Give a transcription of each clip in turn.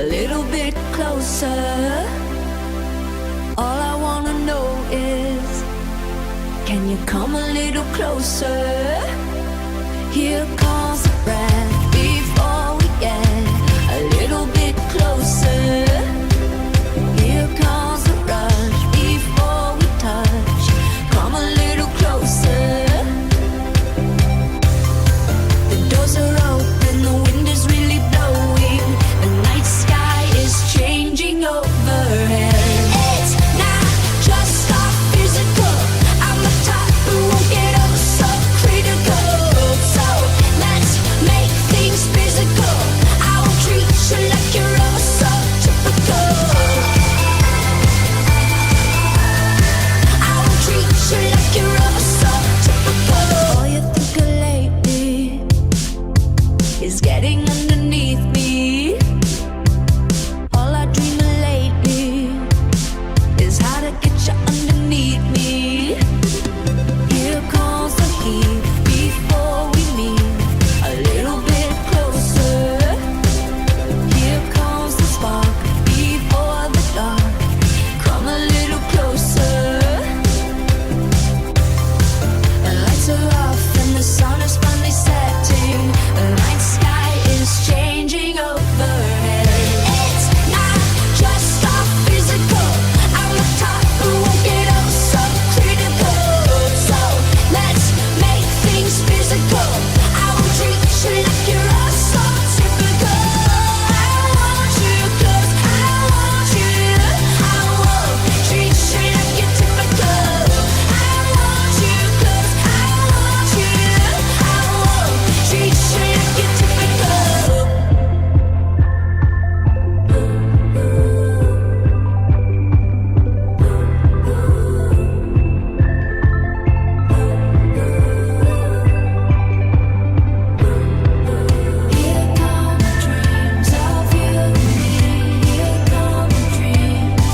a little bit closer. All I wanna know is, can you come a little closer? Here comes the breath before we get a little bit closer. Here comes the rush before we touch. Come a little closer. The doors are open, the wind is really blowing. The night sky is changing overhead. It's not just our physical. I'm the type who won't get up so critical. So let's make things physical. I will treat you like you're ever so typical. I will treat you like you're ever so typical. All you think of lately is getting underneath me. All I dream of lately is how to get you underneath me. Here comes the heat before we meet a little bit closer. Here comes the spark before the dark. Come a little closer. The lights are off and the sun is finally setting. The night sky is changing overhead. It's not just our physical. I'm the type who won't get up so critical. So let's make things physical. I will treat you like you're all so typical. I want you close. I want you. I won't treat you like you're typical. I want you close. I want you. I won't treat you like you're typical. Here come dreams of you and me. Here come dreams.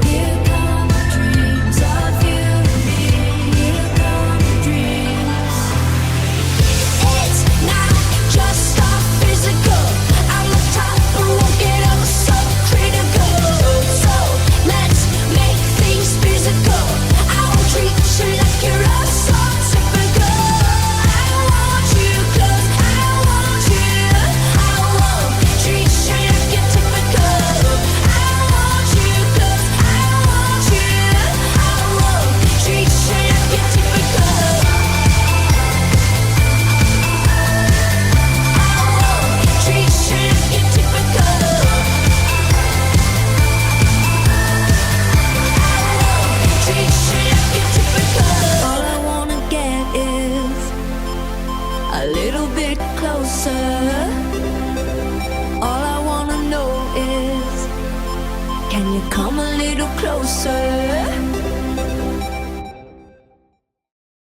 Here come dreams of you and me. Here come dreams. It's not just our physical. I'm the type who won't get up so critical. So let's make things physical. I will treat you like you're all so typical. I want you close. I want you. I won't treat you like you're typical. I want you close. I want you. I won't treat you like you're typical. Treat you like you're typical. Treat you like you're typical. All I wanna get is a little bit closer. All I wanna know is, can you come a little closer?